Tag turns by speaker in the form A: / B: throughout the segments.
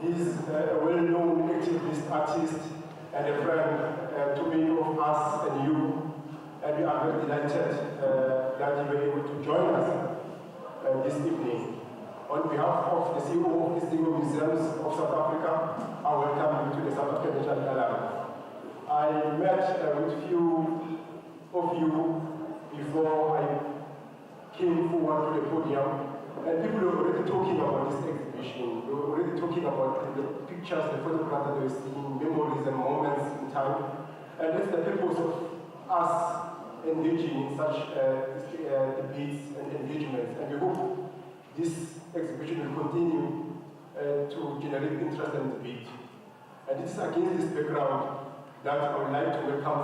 A: He's a well-known activist, artist, and a friend to many of us and you. And we are very delighted that you were able to join us this evening. On behalf of the CEO of Iziko Museums of South Africa, I welcome you to the South African National Gallery. I met with few of you before I came forward to the podium, and people were already talking about this exhibition. They were already talking about the pictures, the photographs that they were seeing, memories and moments in time. And that's the purpose of us engaging in such debates and engagements. And we hope this exhibition will continue to generate interest and debate. And it is against this background that I would like to welcome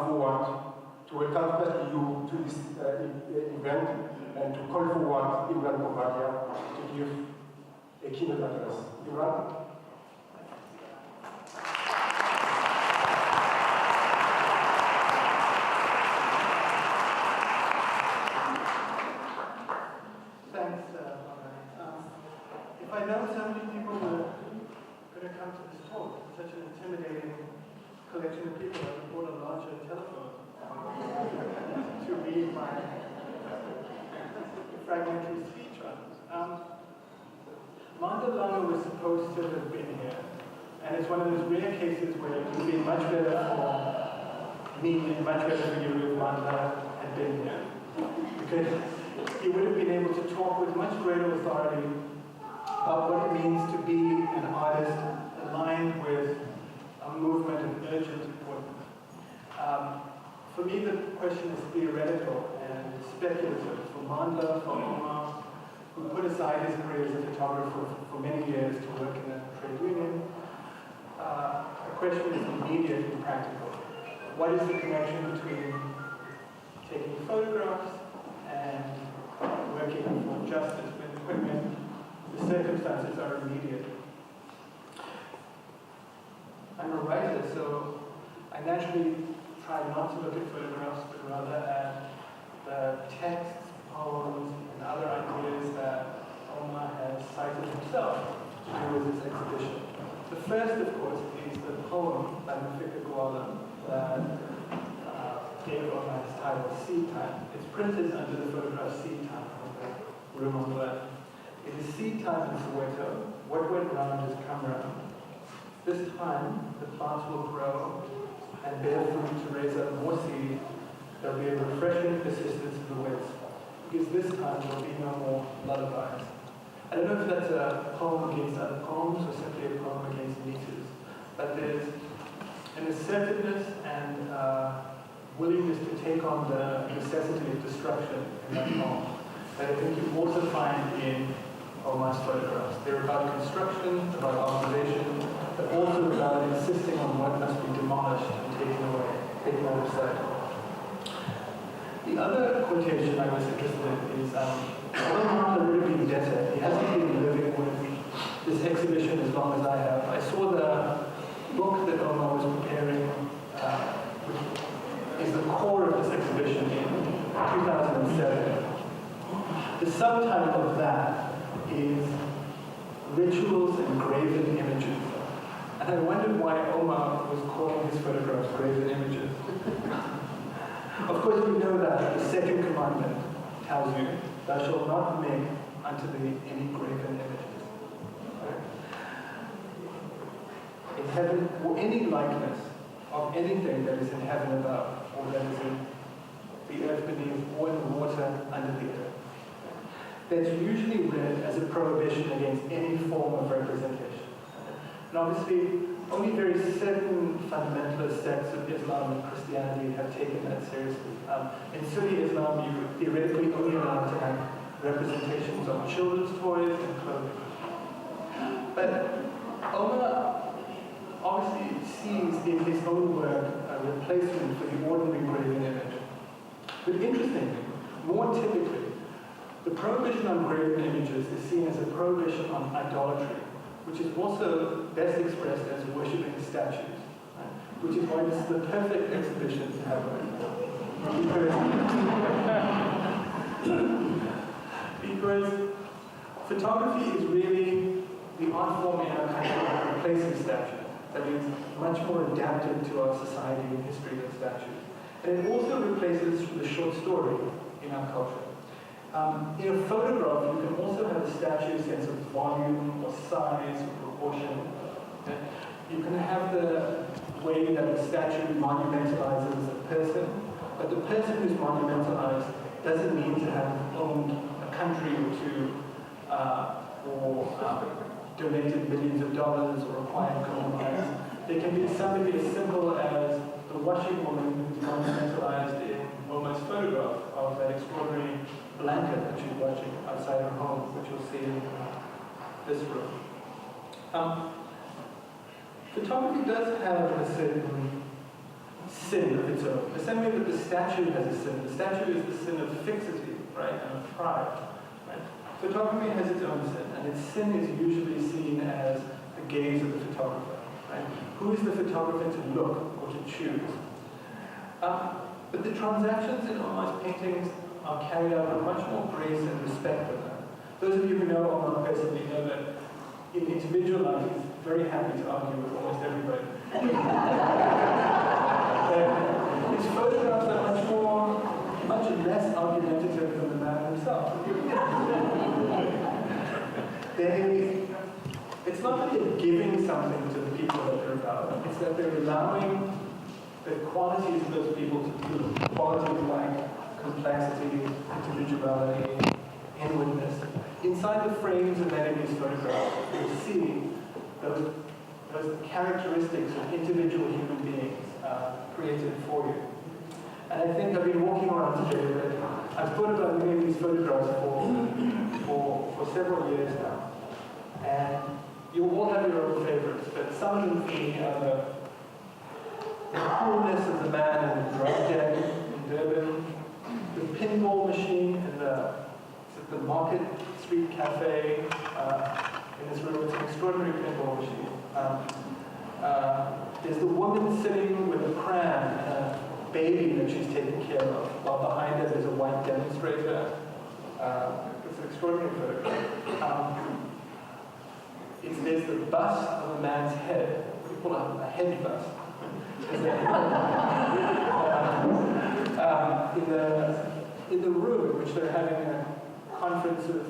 A: first you to this event and to call forward Omar Badsha to give a keynote address. Imran?
B: Thanks, Omar. If I know so many people were going to come to this talk, such an intimidating collection of people, I bought a larger telephone to read my fragmentary speech on. Mandalanga was supposed to have been here, and it's one of those rare cases where it would be much better for me and much better for you if Mandala had been here, because he would have been able to talk with much greater authority about what it means to be an artist aligned with a movement of urgent importance. For me, the question is theoretical and speculative. For Mandla, for Omar, who put aside his career as a photographer for many years to work in a trade union, the question is immediate and practical. What is the connection between taking photographs and working for justice when the circumstances are immediate? I'm a writer, so I naturally try not to look at photographs, but rather at the texts, poems, and other ideas that Omar has cited himself to do with this exhibition. The first, of course, is the poem by Mafika Gwala that gave Omar his title, Seedtime. It's printed under the photograph Seedtime on the room on the left. It is Seedtime in Soweto. What went round has come round. This time, the plants will grow and bear fruit to raise up more seed. There will be a refreshing persistence of the winds, because this time there will be no more lullabies. I don't know if that's a poem against other poems or simply a poem against meters, but there's an assertiveness and willingness to take on the necessity of destruction in that poem that I think you also find in Omar's photographs. They're about construction, about observation, but also about insisting on what must be demolished and taken away, taken out of sight. The other quotation I was interested in is, although Omar really been better, he hasn't been living with this exhibition as long as I have. I saw the book that Omar was preparing, which is the core of this exhibition in 2007. The subtitle of that is Rituals and Graven Images. And I wondered why Omar was calling his photographs graven images. Of course, we know that the second commandment tells you, thou shalt not make unto thee any graven images. In heaven, or any likeness of anything that is in heaven above, or that is in the earth beneath, or in the water under the earth. That's usually read as a prohibition against any form of representation. And obviously, only very certain fundamentalist sects of Islam and Christianity have taken that seriously. In Sunni Islam, you're theoretically only allowed to have representations of children's toys and clothing. But Omar obviously sees in his own work a replacement for the ordinary graven image. But interestingly, more typically, the prohibition on graven images is seen as a prohibition on idolatry, which is also best expressed as worshipping statues, right? Which is why this is the perfect exhibition to have right now. Because photography is really the art form in our country that replaces statues. That is much more adapted to our society and history than statues. And it also replaces the short story in our culture. In a photograph, you can also have a statue's sense of volume or size or proportion. You can have the way that a statue monumentalizes a person, but the person who's monumentalized doesn't need to have owned a country or two, or donated millions of dollars or acquired gold mines. They can be somebody as simple as the washing woman who's monumentalized in Omar's photograph of that extraordinary blanket that she's washing outside her home, which you'll see in this room. Photography does have a certain sin of its own. The same way that the statue has a sin. The statue is the sin of fixity, right, and of pride. Right? Photography has its own sin, and its sin is usually seen as the gaze of the photographer. Right? Who is the photographer to look or to choose? But the transactions in Omar's paintings are carried out with much more grace and respect than that. Those of you who know Omar personally know that in individual life he's very happy to argue with almost everybody. His photographs are much less argumentative than the man himself. It's not that they're giving something to the people that they're about, it's that they're allowing the qualities of those people to bloom. Qualities like complexity, individuality, inwardness. Inside the frames of many of these photographs, you'll see those characteristics of individual human beings created for you. And I think I've been walking around today, but I've thought about many of these photographs for several years now. And you all have your own favorites, but some of them for me are the coolness of the man in the drug den in Durban, the pinball machine in the Market Street Cafe in this room. It's an extraordinary pinball machine. There's the woman sitting with a pram and a baby that she's taking care of, while behind her there's a white demonstrator. It's an extraordinary photograph. There's the bust of a man's head. What do you call it? A head bust. In the room in which they're having a conference of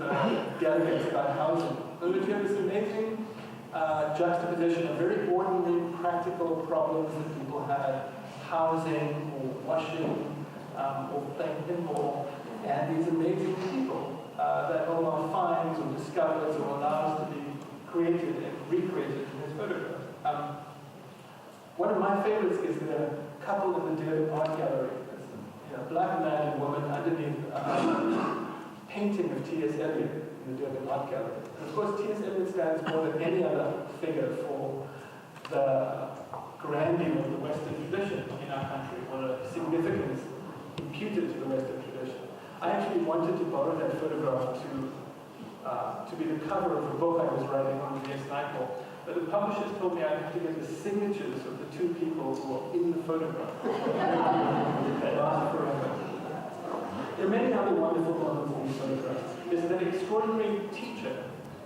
B: delegates about housing. In which you have this amazing juxtaposition of very ordinary, practical problems that people had, housing, or washing, or playing pinball, and these amazing people that Omar finds or discovers or allows to be created and recreated in his photographs. One of my favorites is the couple in the Durban Art Gallery. There's a black man and woman underneath painting of T.S. Eliot in the Durban Art Gallery. And of course, T.S. Eliot stands more than any other figure for the grandeur of the Western tradition in our country, or a significance imputed to the Western tradition. I actually wanted to borrow that photograph to be the cover of a book I was writing on V.S. Naipaul, but the publishers told me I'd have to get the signatures of the two people who are in the photograph. They last forever. There are many other wonderful moments in these photographs. There's that extraordinary teacher.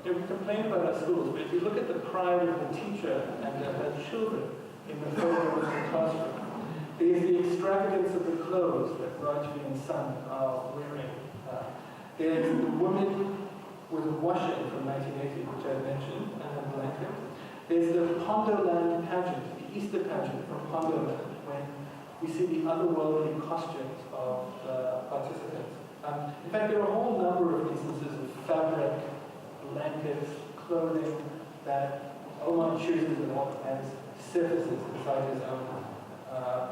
B: We complain about our schools, but if you look at the pride of the teacher and her children in the photographs in the classroom, there's the extravagance of the clothes that Rajvi and son are wearing. There's the woman with washing from 1980, which I mentioned, and her blanket. There's the Pondoland pageant, the Easter pageant from Pondoland, when we see the otherworldly costumes of the participants. In fact, there are a whole number of instances of fabric, blankets, clothing that Omar chooses as surfaces inside his own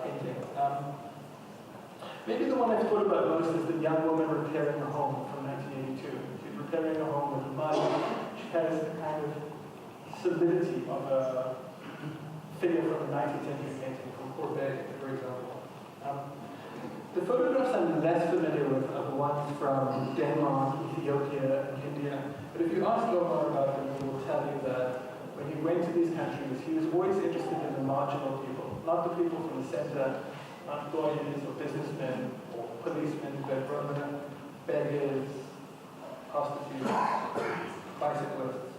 B: painting. Maybe the one I've thought about most is the young woman repairing a home from 1982. She's repairing a home with mud. She has the kind of solidity of a figure from a 19th century painting from Courbet, for example. The photographs I'm less familiar with are the ones from Denmark, Ethiopia, and India. But if you ask Omar about them, he will tell you that when he went to these countries, he was always interested in the marginal people, not the people from the center, not lawyers or businessmen or policemen, but rather beggars, prostitutes, bicyclists.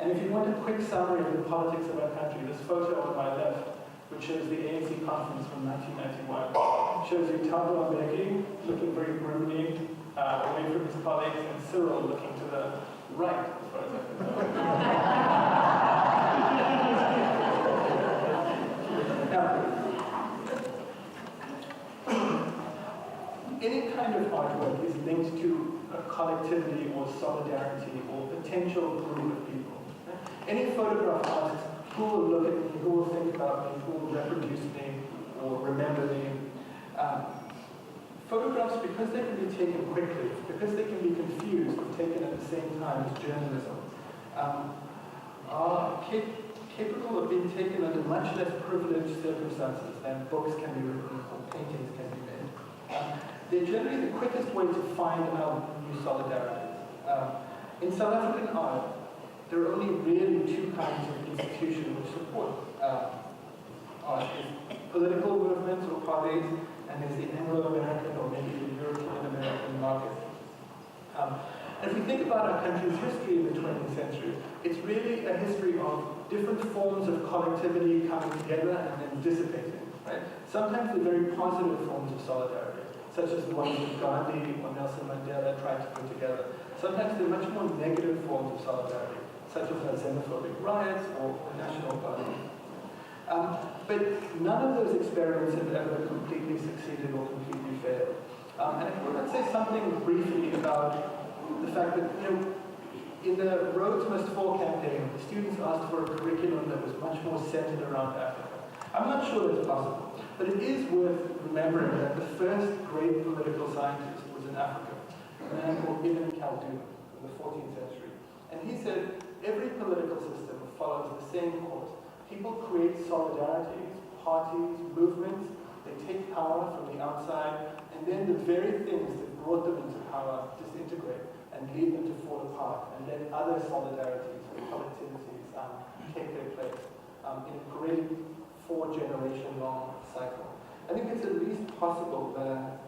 B: And if you want a quick summary of the politics of our country, this photo on my left, which shows the ANC conference from 1991, shows you Thabo Mbeki looking very grimly away from his colleagues, and Cyril looking to the right, as far as I can tell. Now, any kind of artwork is linked to a collectivity or solidarity or potential group of people. Any photograph asks, who will look at me, who will think about me, who will reproduce me, or remember me. Photographs, because they can be taken quickly, because they can be confused and taken at the same time as journalism, are capable of being taken under much less privileged circumstances than books can be written or paintings can be made. They're generally the quickest way to find out new solidarities. In South African art, there are only really two kinds of institutions which support art. There's political movements or parties, and there's the Anglo-American or maybe the European-American market. And if we think about our country's history in the 20th century, it's really a history of different forms of collectivity coming together and then dissipating. Right? Sometimes they're very positive forms of solidarity, such as the ones that Gandhi or Nelson Mandela tried to put together. Sometimes they're much more negative forms of solidarity, such as the xenophobic riots or the National Party. But none of those experiments have ever completely succeeded or completely failed. And if we would say something briefly about the fact that, in the Roads Must Fall campaign, the students asked for a curriculum that was much more centered around Africa. I'm not sure that's possible, but it is worth remembering that the first great political scientist was in Africa, a man called Ibn Khaldun in the 14th century. And he said, every political system follows the same course. People create solidarities, parties, movements, they take power from the outside, and then the very things that brought them into power disintegrate and lead them to fall apart, and let other solidarities and collectivities take their place in a great 4-generation-long cycle. I think it's at least possible that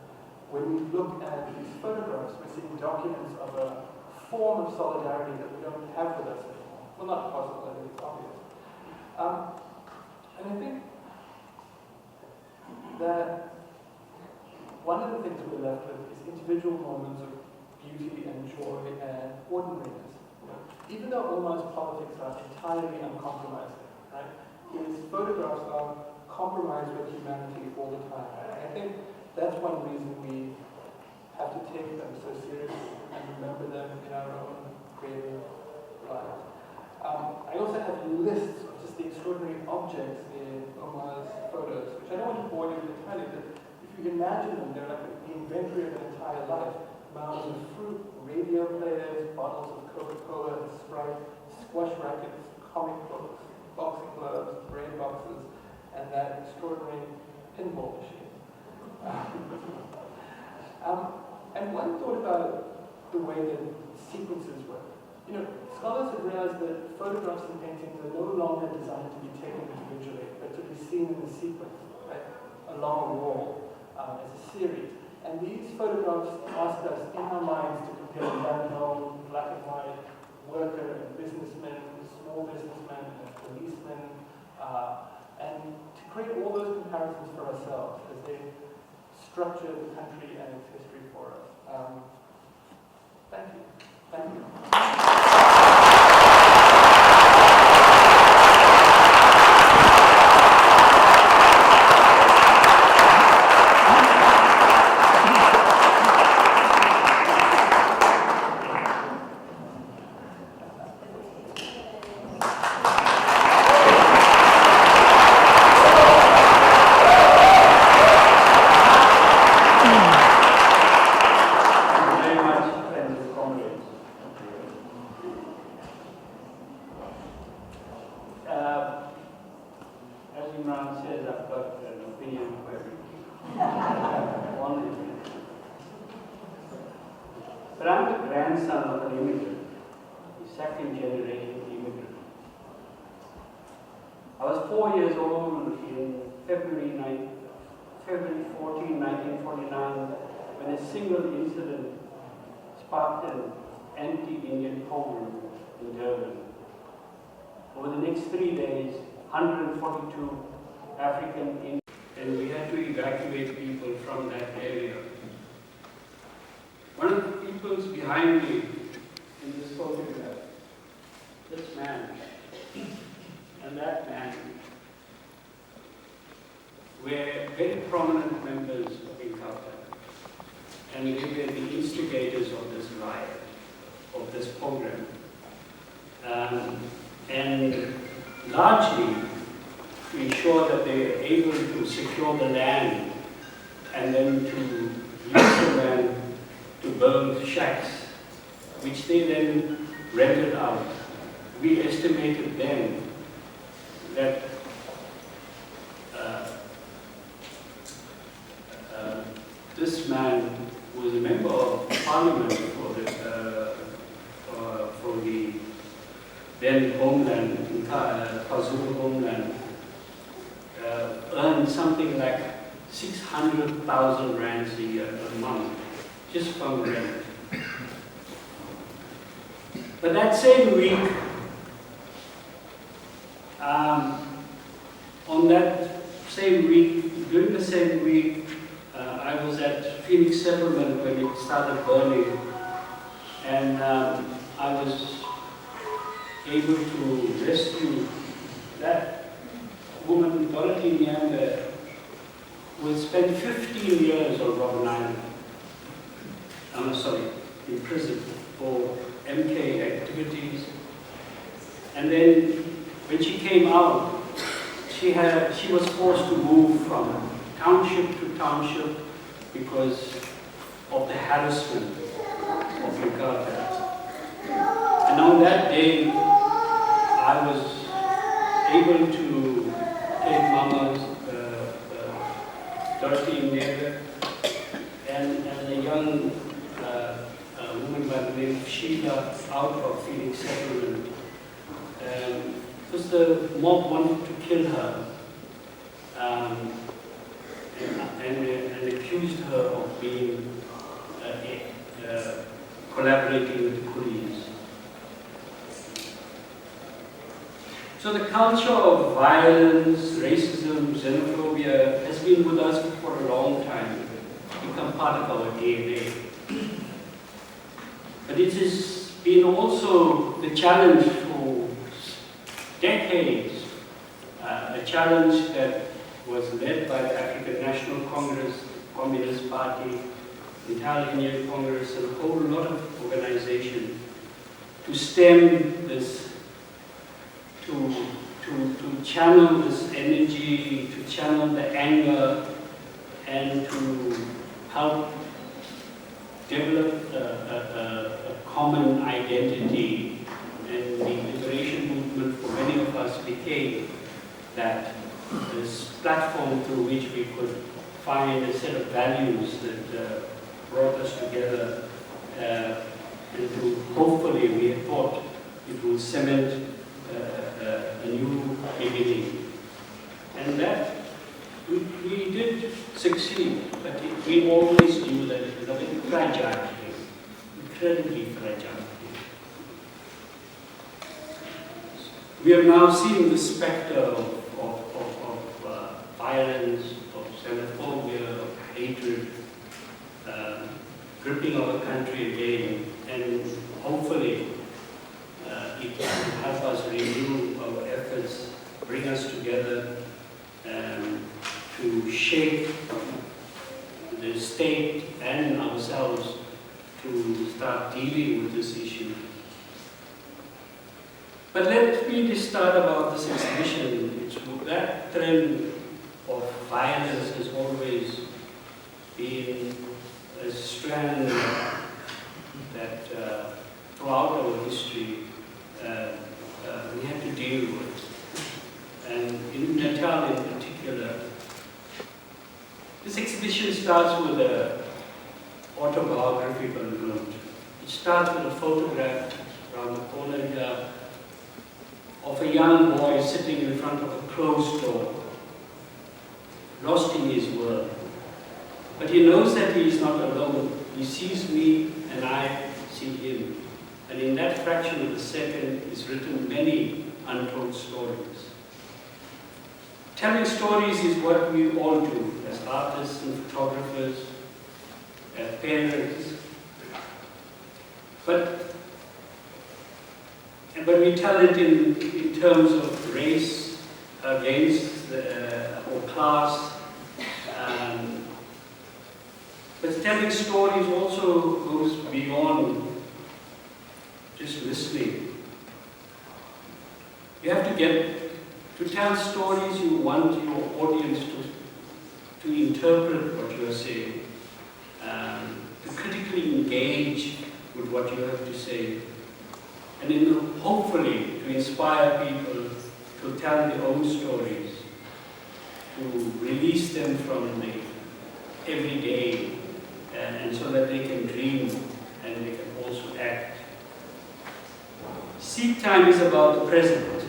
B: when we look at these photographs, we're seeing documents of a form of solidarity that we don't have with us anymore. Well, not possible, I think it's obvious. And I think that one of the things we're left with is individual moments of beauty and joy and ordinariness. Even though Omar's politics are entirely uncompromising, right? His photographs are compromised with humanity all the time. And I think that's one reason we have to take them so seriously and remember them in our own creative lives. I also have lists of just the extraordinary objects in Omar's photos, which I don't want to bore you with entirely, but if you imagine them, they're like the inventory of an entire life. Mounds of fruit, radio players, bottles of Coca-Cola and Sprite, squash rackets, comic books, boxing gloves, brain boxes, and that extraordinary pinball machine. And one thought about the way that sequences work. Scholars have realized that photographs and paintings are no longer designed to be taken individually, but to be seen in a sequence, right, along a wall, as a series. And these photographs ask us, in our minds, to compare young, black and white, worker and businessman, small businessman and policeman, and to create all those comparisons for ourselves as they structure the country and its history for us. Thank you. Thank you.
C: But I'm the grandson of an immigrant, the second-generation immigrant. I was 4 years old in February 14, 1949, when a single incident sparked an anti-Indian pogrom in Durban. the next 3 days, 142 African Indians, and we had to evacuate people from that area. One of the people's behind me in this photograph, this man and that man, were very prominent members of Inkatha, and they were the instigators of this riot, of this program. And largely to ensure that they were able to secure the land and then to use the land to build shacks, which they then rented out. We estimated then that this man was a member of parliament for the then homeland, KwaZulu homeland, earned something like 600,000 rands a year, a month, just from rent. But that same week, during the same week, I was at Phoenix Settlement when it started burning, and I was able to rescue that woman, Dorothy Nyambe, who had spent 15 years on Robben Island, in prison for MK activities. And then when she came out, she was forced to move from township to township because of the harassment of Inkatha. And on that day, I was able to take Mama's Dorothy Nyambe and a young woman by the name of Sheila out of Phoenix Settlement. Because the mob wanted to kill her and accused her of being collaborating with the police. So the culture of violence, racism, xenophobia has been with us for a long time. It's become part of our DNA. But it has been also the challenge for decades, a challenge that was led by the African National Congress, Communist Party, Italian Union Congress, and a whole lot of organizations to stem this, to channel this energy, to channel the anger, and to help develop a common identity. And the liberation movement for many of us became that, this platform through which we could find a set of values that brought us together, and to, hopefully, we had thought it would cement a new beginning. And that we did succeed, but we always knew that it was a very fragile thing, incredibly fragile thing. We have now seen the specter of violence, of xenophobia, of hatred, gripping our country again, and hopefully it will help us renew our efforts, bring us together, to shape the state and ourselves to start dealing with this issue. But let me just start about this exhibition. That trend of violence has always been a strand that throughout our history we had to deal with. And in Natal in particular, this exhibition starts with an autobiographical note. It starts with a photograph around the corner here of a young boy sitting in front of a closed door, lost in his world. But he knows that he is not alone. He sees me and I see him. And in that fraction of a second is written many untold stories. Telling stories is what we all do as artists and photographers, as parents. But we tell it in terms of race against or class. But telling stories also goes beyond just listening. You have to tell stories, you want your audience to interpret what you are saying, to critically engage with what you have to say, and hopefully to inspire people to tell their own stories, to release them from the everyday, and so that they can dream and they can also act. Seedtime is about the present.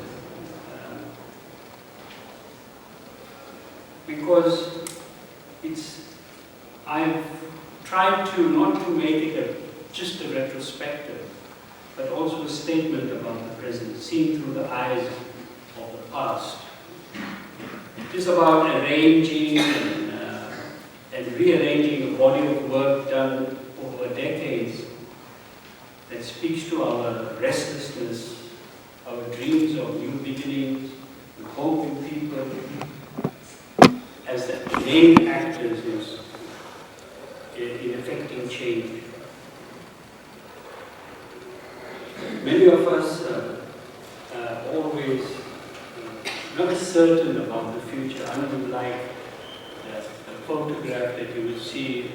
C: Because I've tried to not to make it just a retrospective, but also a statement about the present, seen through the eyes of the past. It is about arranging and rearranging a body of work done over decades that speaks to our restlessness, our dreams of new beginnings, and hope in people as the main actors in effecting change. Many of us are always not certain about the future, unlike a photograph that you will see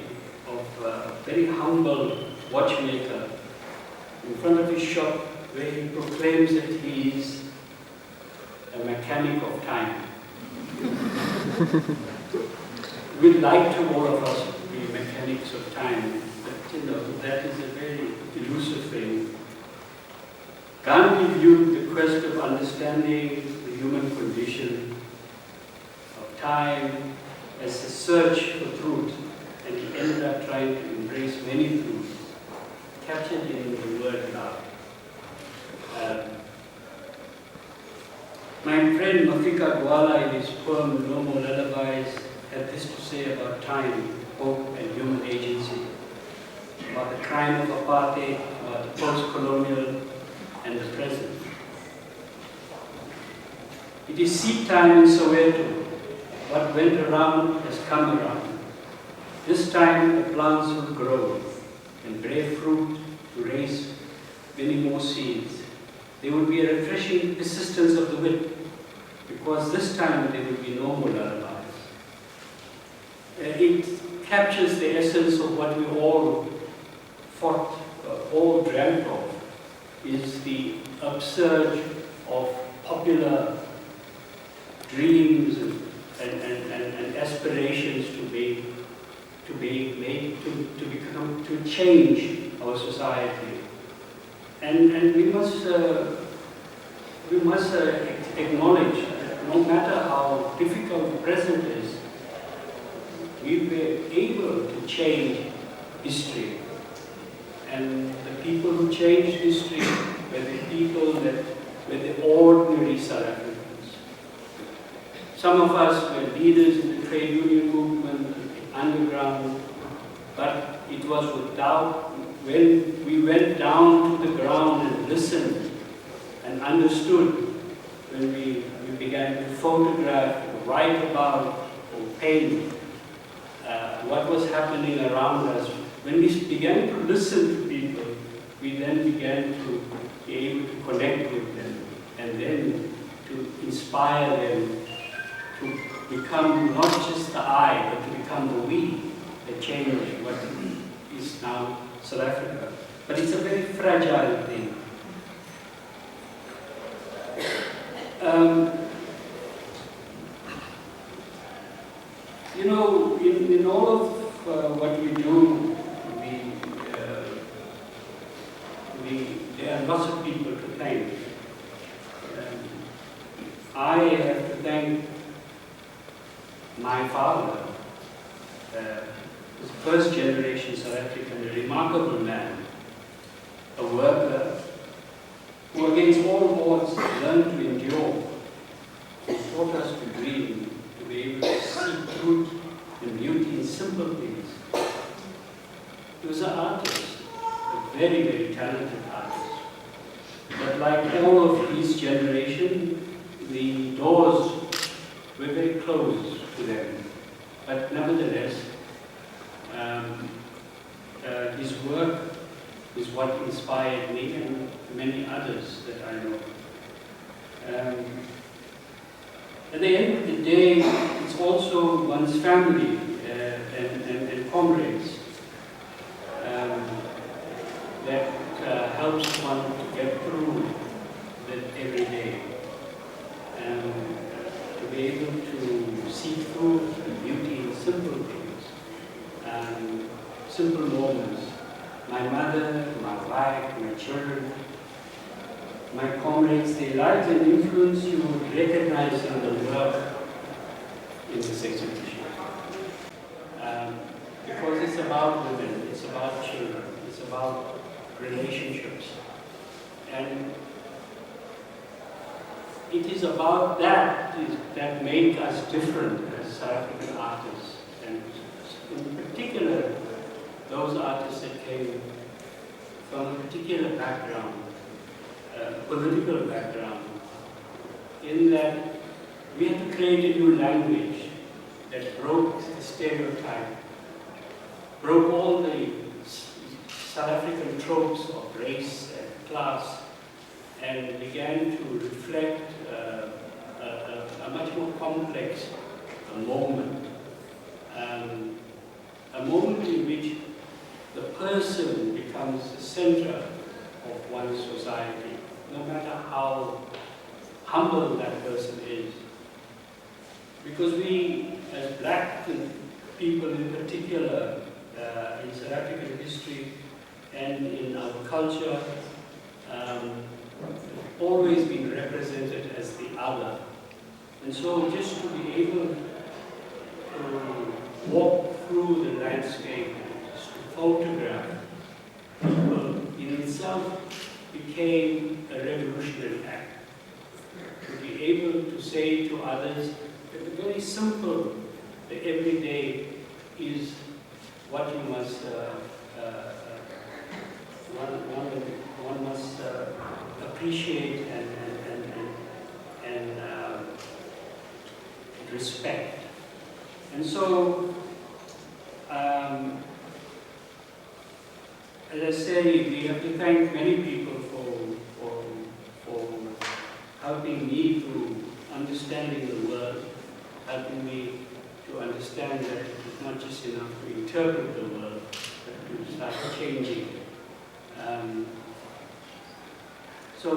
C: of a very humble watchmaker in front of his shop where he proclaims that he is a mechanic of time. We'd like to, all of us, be mechanics of time, but that is a very elusive thing. Gandhi viewed the quest of understanding the human condition of time as a search for truth, and he ended up trying to embrace many truths, captured in the word love. My friend Mafika Gwala, in his poem No More Lullabies, had this to say about time, hope, and human agency, about the crime of apartheid, about the post-colonial, and the present. It is seed time in Soweto. What went around has come around. This time the plants will grow and bear fruit to raise many more seeds. There will be a refreshing persistence of the wit, because this time there will be no more lullabies. It captures the essence of what we all fought, all dreamt of, is the upsurge of popular dreams and aspirations to change our society. And we must acknowledge that no matter how difficult the present is, we were able to change history. And the people who changed history were the people that were the ordinary South Africans. Some of us were leaders in the trade union movement, the underground, but it was without, when we went down to the ground and listened and understood, when we began to photograph, or write about, or paint what was happening around us. When we began to listen to people, we then began to be able to connect with them, and then to inspire them to become not just the I, but to become the we, that change what is now South Africa. But it's a very fragile thing. In all of what we do, there are lots of people to thank. I have to thank my father, who's first generation South African, a remarkable man, a worker, who against all odds learned to endure, and taught us to dream, be able to see truth and beauty in simple things. He was an artist, a very, very talented artist. But like all of his generation, the doors were very closed to them. But nevertheless, his work is what inspired me and many others that I know. At the end of the day, it's also one's family and comrades that helps one to get through that every day. To be able to see through the beauty in simple things, simple moments. My mother, my wife, my children, my comrades, their lives and influence you would recognize in the work in this exhibition. Because it's about women, it's about children, it's about relationships. And it is about that make us different as South African artists. And in particular, those artists that came from a particular background, political background, in that we had to create a new language that broke the stereotype, broke all the South African tropes of race and class, and began to reflect a much more complex moment. A moment in which the person becomes the center of one's society, no matter how humble that person is. Because we, as black people in particular, in South African history and in our culture, always been represented as the other. And so just to be able to walk through the landscape, just to photograph people in itself became a revolutionary act. To be able to say to others that the very simple, the everyday is what you must, one must appreciate and respect. And so, as I say, we have to thank many people for helping me to understanding the world, helping me to understand that it's not just enough to interpret the world, but to start changing. So,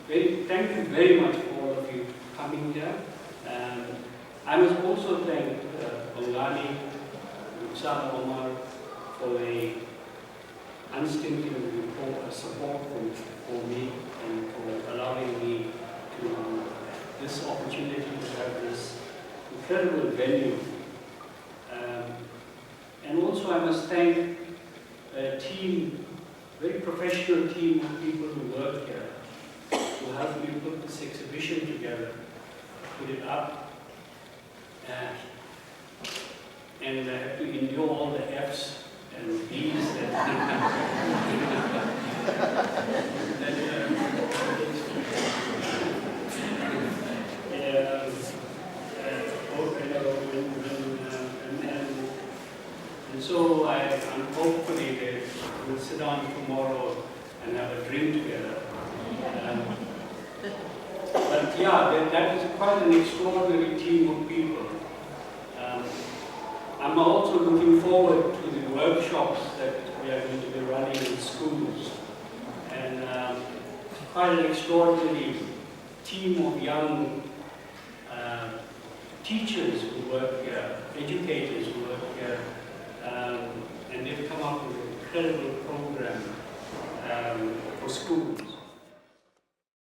C: thank you very much for all of you coming here. I must also thank Ongani, Omar, for the unstinted support for me and for allowing me to this opportunity to have this incredible venue. And also I must thank a team, very professional team of people who work here, who helped me put this exhibition together, put it up, and I have to endure all the F's and B's and so I'm hopefully that we'll sit down tomorrow and have a drink together. But yeah, that is quite an extraordinary team of people. I'm also looking forward to the workshops that we are going to be running in schools. And quite an extraordinary team of young teachers who work here, educators who work here, and they've come up with an incredible program for schools.